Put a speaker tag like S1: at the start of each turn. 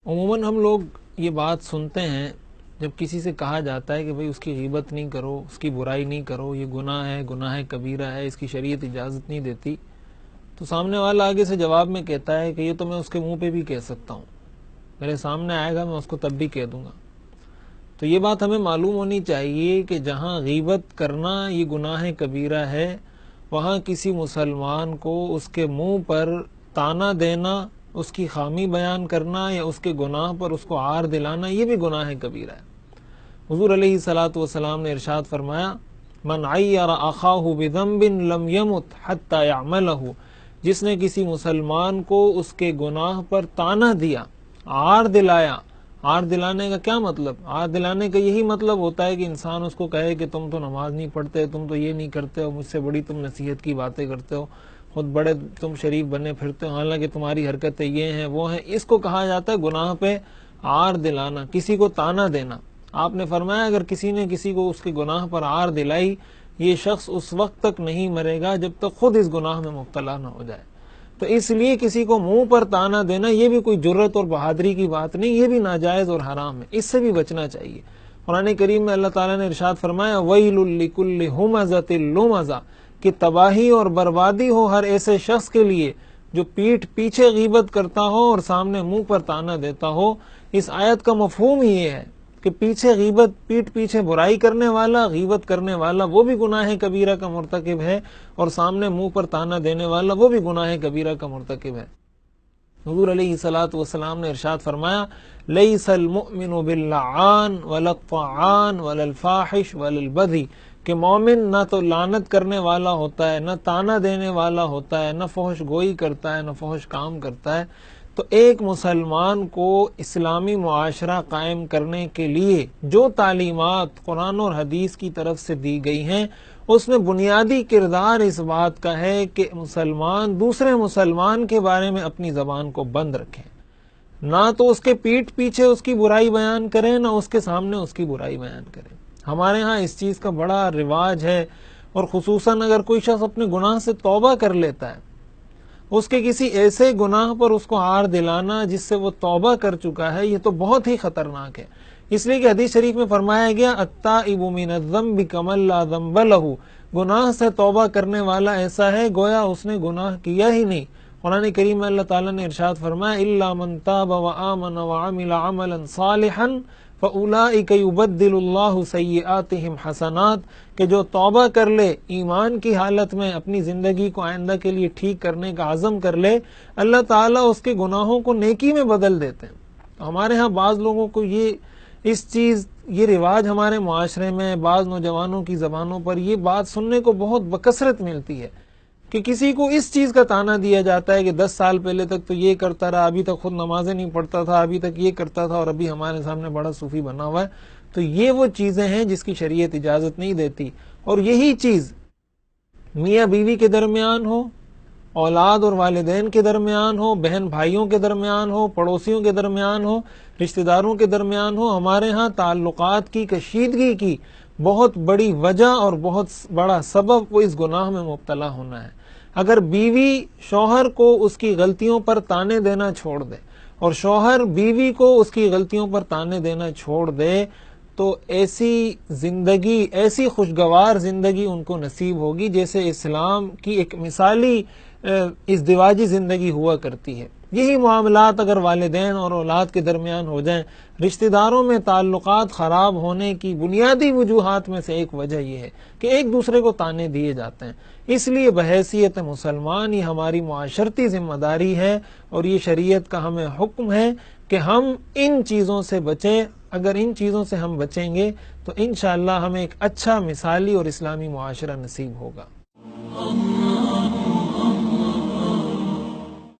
S1: عموماً ہم لوگ یہ بات سنتے ہیں جب کسی سے کہا جاتا ہے کہ بھئی اس کی غیبت نہیں کرو، اس کی برائی نہیں کرو، یہ گناہ ہے کبیرہ ہے، اس کی شریعت اجازت نہیں دیتی، تو سامنے والا آگے سے جواب میں کہتا ہے کہ یہ تو میں اس کے منہ پہ بھی کہہ سکتا ہوں، میرے سامنے آئے گا میں اس کو تب بھی کہہ دوں گا۔ تو یہ بات ہمیں معلوم ہونی چاہیے کہ جہاں غیبت کرنا یہ گناہ کبیرہ ہے، وہاں کسی مسلمان کو اس کے منہ پر طعنہ دینا، اس کی خامی بیان کرنا یا اس کے گناہ پر اس کو عار دلانا، یہ بھی گناہ کبیرہ ہے۔ حضور علیہ الصلوۃ والسلام نے ارشاد فرمایا، من عیر اخاہ بذنب لم یمت حتی یعملہ، جس نے کسی مسلمان کو اس کے گناہ پر طعنہ دیا، عار دلایا۔ عار دلانے کا کیا مطلب؟ عار دلانے کا یہی مطلب ہوتا ہے کہ انسان اس کو کہے کہ تم تو نماز نہیں پڑھتے، تم تو یہ نہیں کرتے ہو، مجھ سے بڑی تم نصیحت کی باتیں کرتے ہو، خود بڑے تم شریف بنے پھرتے ہو، حالانکہ تمہاری حرکتیں یہ ہیں وہ ہیں۔ اس کو کہا جاتا ہے گناہ پہ عار دلانا، کسی کو طعنہ دینا۔ آپ نے فرمایا اگر کسی نے کسی کو اس کے گناہ پر عار دلائی، یہ شخص اس وقت تک نہیں مرے گا جب تک خود اس گناہ میں مبتلا نہ ہو جائے۔ تو اس لیے کسی کو منہ پر طعنہ دینا یہ بھی کوئی جرت اور بہادری کی بات نہیں، یہ بھی ناجائز اور حرام ہے، اس سے بھی بچنا چاہیے۔ قرآن کریم میں اللہ تعالیٰ نے ارشاد فرمایا وَيْلٌ لِكُلِّ هُمَزَةٍ لُمَزَةٍ، کہ تباہی اور بربادی ہو ہر ایسے شخص کے لیے جو پیٹھ پیچھے غیبت کرتا ہو اور سامنے منہ پر طعنہ دیتا ہو۔ اس آیت کا مفہوم ہی یہ ہے کہ پیچھے غیبت، پیٹھ پیچھے برائی کرنے والا، غیبت کرنے والا وہ بھی گناہ کبیرہ کا مرتکب ہے، اور سامنے منہ پر طعنہ دینے والا وہ بھی گناہ کبیرہ کا مرتکب ہے۔ حضور علیہ الصلوۃ والسلام نے ارشاد فرمایا لیس المؤمن باللعان ولا الطعان ولا الفاحش ولا البذی، کہ مومن نہ تو لعنت کرنے والا ہوتا ہے، نہ طعنہ دینے والا ہوتا ہے، نہ فحش گوئی کرتا ہے، نہ فحش کام کرتا ہے۔ تو ایک مسلمان کو اسلامی معاشرہ قائم کرنے کے لیے جو تعلیمات قرآن اور حدیث کی طرف سے دی گئی ہیں، اس میں بنیادی کردار اس بات کا ہے کہ مسلمان دوسرے مسلمان کے بارے میں اپنی زبان کو بند رکھیں، نہ تو اس کے پیٹھ پیچھے اس کی برائی بیان کریں، نہ اس کے سامنے اس کی برائی بیان کریں۔ ہمارے ہاں اس چیز کا بڑا رواج ہے، اور خصوصاً اگر کوئی شخص اپنے گناہ سے توبہ کر لیتا ہے، اس کے کسی ایسے گناہ پر اس کو عار دلانا جس سے وہ توبہ کر چکا ہے، یہ تو بہت ہی خطرناک ہے۔ اس لیے کہ حدیث شریف میں فرمایا گیا التائب من الذنب کمن لا ذنب لہ، گناہ سے توبہ کرنے والا ایسا ہے گویا اس نے گناہ کیا ہی نہیں۔ قرآن کریم میں اللہ تعالیٰ نے ارشاد فرمایا الا من تاب وآمن وعمل عملا صالحا فاولئک یبدل اللہ سیئاتہم حسنات، کہ جو توبہ کر لے، ایمان کی حالت میں اپنی زندگی کو آئندہ کے لیے ٹھیک کرنے کا عزم کر لے، اللہ تعالیٰ اس کے گناہوں کو نیکی میں بدل دیتے ہیں۔ ہمارے ہاں بعض لوگوں کو یہ رواج ہمارے معاشرے میں بعض نوجوانوں کی زبانوں پر یہ بات سننے کو بہت بکثرت ملتی ہے کہ کسی کو اس چیز کا طعنہ دیا جاتا ہے کہ 10 سال پہلے تک تو یہ کرتا رہا، ابھی تک خود نمازیں نہیں پڑھتا تھا، ابھی تک یہ کرتا تھا، اور ابھی ہمارے سامنے بڑا صوفی بنا ہوا ہے۔ تو یہ وہ چیزیں ہیں جس کی شریعت اجازت نہیں دیتی، اور یہی چیز میاں بیوی کے درمیان ہو، اولاد اور والدین کے درمیان ہو، بہن بھائیوں کے درمیان ہو، پڑوسیوں کے درمیان ہو، رشتہ داروں کے درمیان ہو، ہمارے ہاں تعلقات کی کشیدگی کی بہت بڑی وجہ اور بہت بڑا سبب وہ اس گناہ میں مبتلا ہونا ہے۔ اگر بیوی شوہر کو اس کی غلطیوں پر طعنے دینا چھوڑ دے، اور شوہر بیوی کو اس کی غلطیوں پر طعنے دینا چھوڑ دے، تو ایسی زندگی، ایسی خوشگوار زندگی ان کو نصیب ہوگی جیسے اسلام کی ایک مثالی ازدواجی زندگی ہوا کرتی ہے۔ یہی معاملات اگر والدین اور اولاد کے درمیان ہو جائیں، رشتہ داروں میں تعلقات خراب ہونے کی بنیادی وجوہات میں سے ایک وجہ یہ ہے کہ ایک دوسرے کو طعنے دیے جاتے ہیں۔ اس لیے بحیثیت مسلمان یہ ہماری معاشرتی ذمہ داری ہے، اور یہ شریعت کا ہمیں حکم ہے کہ ہم ان چیزوں سے بچیں۔ اگر ان چیزوں سے ہم بچیں گے تو انشاءاللہ ہمیں ایک اچھا مثالی اور اسلامی معاشرہ نصیب ہوگا۔